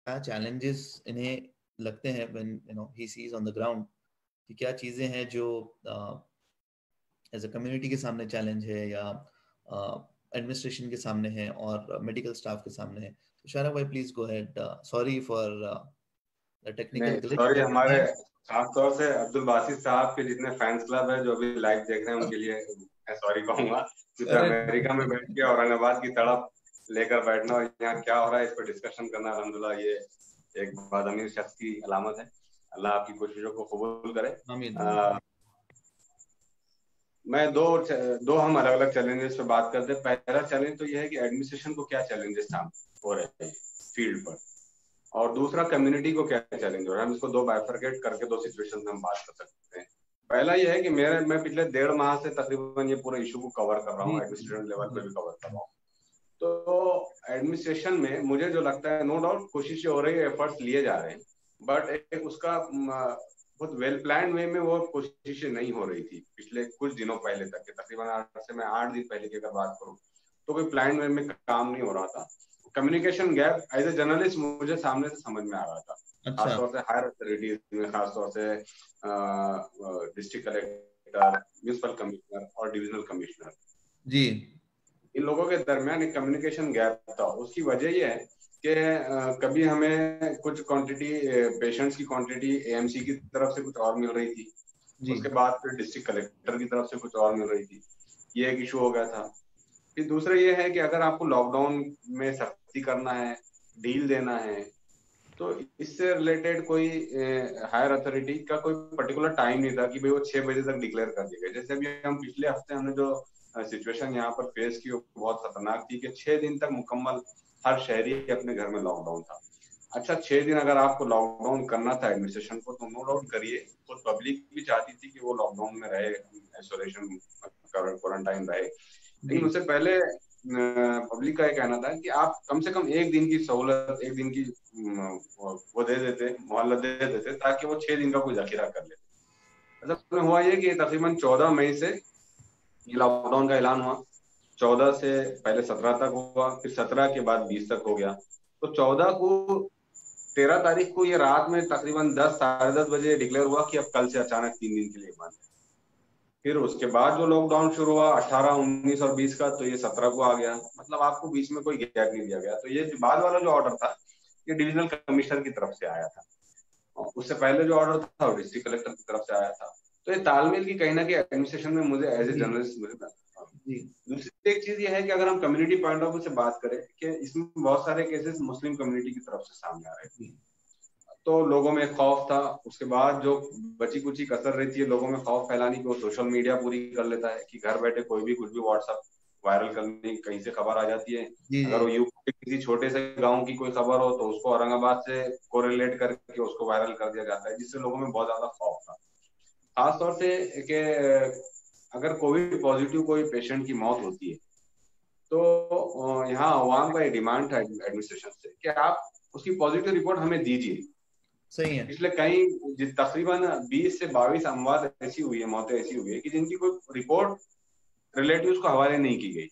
क्या challenges इन्हें लगते हैं when he sees on the ground, कि क्या चीजें हैं जो एज अ कम्युनिटी के सामने चैलेंज है या एडमिनिस्ट्रेशन के सामने है और मेडिकल स्टाफ के सामने है। तो शारा भाई please go ahead, sorry for the technical glitch. Sorry, हमारे खास तौर से अब्दुल बासित साहब के जितने फैंस क्लब है जो अभी लाइव देख रहे हैं उनके लिए मैं सॉरी कहूंगा, क्योंकि अमेरिका में बैठ के औरंगाबाद की तड़प लेकर बैठना और यहाँ क्या हो रहा है इस पर डिस्कशन करना, अल्हम्दुलिल्लाह ये एक बदअमीर शख्स की अलामत है। अल्लाह आपकी कोशिशों को कबूल करे। मैं दो हम अलग अलग चैलेंजेस पे बात करते हैं। पहला चैलेंज तो ये है कि एडमिनिस्ट्रेशन को क्या चैलेंजेस सामने हो रहे हैं फील्ड पर, और दूसरा कम्युनिटी को क्या चैलेंज हो रहा है। हम इसको दो बाइफरकेट करके दो सिचुएशन में हम बात कर सकते हैं। पहला ये है कि मैं पिछले 1.5 माह से तकरीबन ये पूरे इशू को कवर कर रहा हूँ, एडमिनिस्ट्रेशन लेवल पे भी कवर कर रहा हूँ। तो एडमिनिस्ट्रेशन में मुझे जो लगता है, नो डाउट कोशिश हो रही है, एफर्ट्स लिए जा रहे हैं, बट एक उसका बहुत वेल प्लान वे में वो कोशिशें नहीं हो रही थी पिछले कुछ दिनों पहले तक के। तकरीबन 8 दिन पहले की अगर बात करूँ तो कोई प्लान वे में काम नहीं हो रहा था। Communication gap as a journalist मुझे सामने से समझ में आ रहा था। खासतौर से हायर अथॉरिटीज में, खासतौर से डिस्ट्रिक्ट कलेक्टर, म्युनिसिपल कमिश्नर और डिविजनल कमिश्नर जी, इन लोगों के दरमियान एक कम्युनिकेशन गैप था। उसकी वजह ये है कि कभी हमें कुछ क्वांटिटी पेशेंट्स की क्वांटिटी एएमसी की तरफ से कुछ और मिल रही थी, उसके बाद फिर डिस्ट्रिक्ट कलेक्टर की तरफ से कुछ और मिल रही थी। ये एक इशू हो गया था। फिर दूसरा ये है कि अगर आपको लॉकडाउन में सख्ती करना है, डील देना है, तो इससे रिलेटेड कोई हायर अथॉरिटी का कोई पर्टिकुलर टाइम नहीं था कि भाई वो 6 बजे तक डिक्लेयर कर दिया। जैसे अभी हम पिछले हफ्ते हमने जो सिचुएशन यहाँ पर फेस की वो बहुत खतरनाक थी कि 6 दिन तक मुकम्मल हर शहरी अपने घर में लॉकडाउन था। अच्छा, 6 दिन अगर आपको लॉकडाउन करना था एडमिनिस्ट्रेशन को, तो नो डाउट करिए। तो पब्लिक भी चाहती थी कि वो लॉकडाउन में रहे, आइसोलेशन क्वारंटाइन रहे, लेकिन उससे पहले पब्लिक का ये कहना था कि आप कम से कम एक दिन की सहूलत, एक दिन की वो दे देते, मोहल्लत दे देते, ताकि वो 6 दिन का कोई जखीरा कर लेते। मतलब हुआ ये कि तकरीबन 14 मई से लॉकडाउन का ऐलान हुआ। 14 से पहले 17 तक हुआ, फिर 17 के बाद 20 तक हो गया। तो 14 को 13 तारीख को ये रात में तकरीबन 10 साढ़े 10 बजे डिक्लेयर हुआ कि अब कल से अचानक 3 दिन के लिए बंद है। फिर उसके बाद जो लॉकडाउन शुरू हुआ 18, 19 और 20 का, तो ये 17 को आ गया। मतलब आपको बीच में कोई गैप नहीं दिया गया। तो ये बाद वाला जो ऑर्डर था ये डिविजनल कमिश्नर की तरफ से आया था, उससे पहले जो ऑर्डर था वो डिस्ट्रिक्ट कलेक्टर की तरफ से आया था। तो ये तालमेल की कहीं ना कहीं एडमिनिस्ट्रेशन में मुझे एज ए जर्नलिस्ट मुझे दूसरी एक चीज ये है कि अगर हम कम्युनिटी पॉइंट ऑफ व्यू से बात करें कि इसमें बहुत सारे केसेस मुस्लिम कम्युनिटी की तरफ से सामने आ रहे थे, तो लोगों में खौफ था। उसके बाद जो बची कुची कसर रहती है लोगों में खौफ फैलाने की, वो सोशल मीडिया पूरी कर लेता है कि घर बैठे कोई भी कुछ भी व्हाट्सएप वायरल करने कहीं से खबर आ जाती है। अगर वो यूपी के किसी छोटे से गांव की कोई खबर हो तो उसको औरंगाबाद से कोरिलेट करके उसको वायरल कर दिया जाता है, जिससे लोगों में बहुत ज्यादा खौफ था। खासतौर से कि अगर कोविड पॉजिटिव कोई पेशेंट की मौत होती है तो यहाँ अवाम का ये डिमांड था एडमिनिस्ट्रेशन से कि आप उसकी पॉजिटिव रिपोर्ट हमें दीजिए। सही है। पिछले कई तकरीबन 20 से 22 अमवात ऐसी हुई है, मौतें ऐसी हुई है कि जिनकी कोई रिपोर्ट रिलेटिव्स को हवाले नहीं की गई।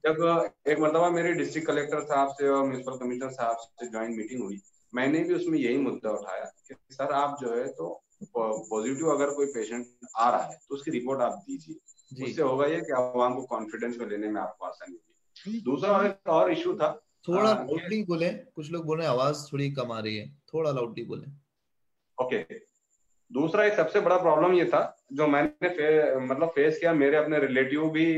जब एक मरतबा मेरे डिस्ट्रिक्ट कलेक्टर साहब से और म्युनिसिपल कमिश्नर साहब से ज्वाइंट मीटिंग हुई, मैंने भी उसमें यही मुद्दा उठाया कि सर आप जो है तो पॉजिटिव अगर कोई पेशेंट आ रहा है तो उसकी रिपोर्ट आप दीजिए, उससे होगा ये कि आवाम को कॉन्फिडेंस में लेने में आपको आसानी होगी। दूसरा एक और इशू था, थोड़ा लाउडली बोले, कुछ लोग बोले आवाज थोड़ी कम आ रही है, थोड़ा लाउडली बोले। ओके। दूसरा एक सबसे बड़ा प्रॉब्लम ये था जो मैंने फेस किया, मेरे अपने रिलेटिव भी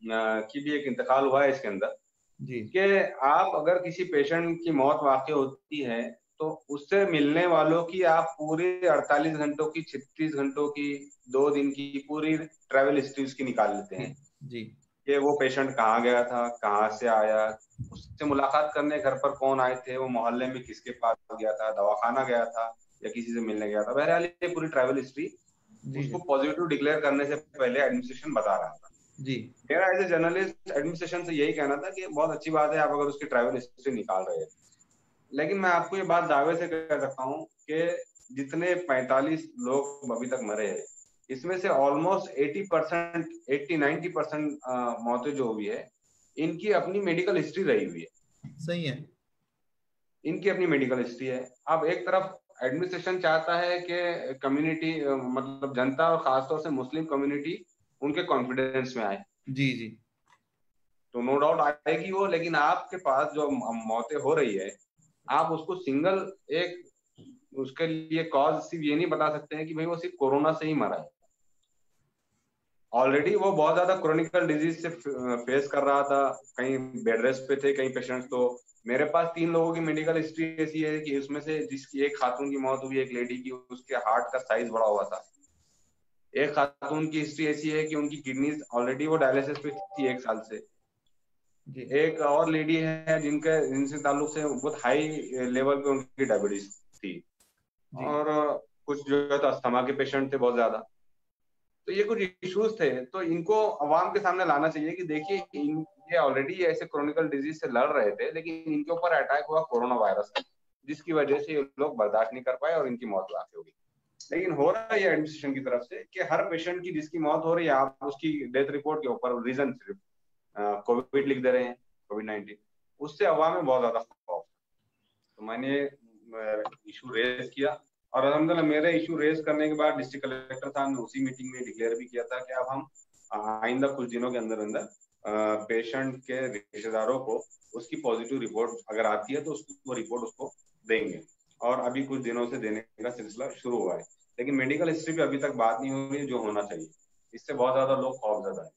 की भी एक इंतकाल हुआ है इसके अंदर, कि आप अगर किसी पेशेंट की मौत वाकई होती है तो उससे मिलने वालों की आप पूरी 48 घंटों की, 36 घंटों की, 2 दिन की पूरी ट्रैवल हिस्ट्री उसकी निकाल लेते हैं जी। कि वो पेशेंट कहाँ गया था, कहाँ से आया, उससे मुलाकात करने घर पर कौन आए थे, वो मोहल्ले में किसके पास गया था, दवाखाना गया था या किसी से मिलने गया था। बहरहाल ये पूरी ट्रैवल हिस्ट्री उसको पॉजिटिव डिक्लेयर करने से पहले एडमिनिस्ट्रेशन बता रहा था। जी। मेरा एज ए जर्नलिस्ट एडमिनिस्ट्रेशन से यही कहना था कि बहुत अच्छी बात है आप अगर उसकी ट्रैवल हिस्ट्री निकाल रहे हैं, लेकिन मैं आपको ये बात दावे से कह सकता हूँ कि जितने 45 लोग अभी तक मरे हैं इसमें से ऑलमोस्ट 80%, 80-90% मौतें जो हुई है इनकी अपनी मेडिकल हिस्ट्री रही हुई है। सही है। इनकी अपनी मेडिकल हिस्ट्री है। अब एक तरफ एडमिनिस्ट्रेशन चाहता है कि कम्युनिटी मतलब जनता और खासतौर से मुस्लिम कम्युनिटी उनके कॉन्फिडेंस में आए। जी जी। तो नो डाउट आएगी वो, लेकिन आपके पास जो मौतें हो रही है, आप उसको सिंगल एक उसके लिए कॉज सिर्फ ये नहीं बता सकते हैं कि भाई वो सिर्फ कोरोना से ही मरा है। ऑलरेडी वो बहुत ज्यादा क्रोनिकल डिजीज से फेस कर रहा था, कहीं बेड रेस्ट पे थे, कई पेशेंट्स। तो मेरे पास 3 लोगों की मेडिकल हिस्ट्री ऐसी है कि उसमें से जिसकी एक खातून की मौत हुई, एक लेडी की, उसके हार्ट का साइज बड़ा हुआ था। एक खातून की हिस्ट्री ऐसी है कि उनकी किडनीज ऑलरेडी वो डायलिसिस पे थी 1 साल से। जी एक और लेडी है जिनसे ताल्लुक से बहुत हाई लेवल पे उनकी डायबिटीज थी। जी। और कुछ जो है तो अस्थमा के पेशेंट थे बहुत ज्यादा। तो ये कुछ इश्यूज थे, तो इनको अवाम के सामने लाना चाहिए कि देखिए ये ऑलरेडी ऐसे क्रोनिकल डिजीज से लड़ रहे थे, लेकिन इनके ऊपर अटैक हुआ कोरोना वायरस का, जिसकी वजह से ये लोग बर्दाश्त नहीं कर पाए और इनकी मौत वाकई हो गई। लेकिन हो रहा है ये एडमिनिस्ट्रेशन की तरफ से कि हर पेशेंट की जिसकी मौत हो रही है, आप उसकी डेथ रिपोर्ट के ऊपर रीजन सिर्फ कोविड लिख दे रहे हैं, कोविड-19। उससे अवाम में बहुत ज्यादा खौफ। तो मैंने इशू रेज किया, और अल्हम्दुलिल्लाह मेरे इशू रेज करने के बाद डिस्ट्रिक्ट कलेक्टर साहब ने उसी मीटिंग में डिक्लेयर भी किया था कि अब हम आइंदा कुछ दिनों के अंदर अंदर पेशेंट के रिश्तेदारों को उसकी पॉजिटिव रिपोर्ट अगर आती है तो वो रिपोर्ट उसको देंगे, और अभी कुछ दिनों से देने का सिलसिला शुरू हुआ है। लेकिन मेडिकल हिस्ट्री पे अभी तक बात नहीं हो रही है जो होना चाहिए। इससे बहुत ज्यादा लोग खौफजदा है।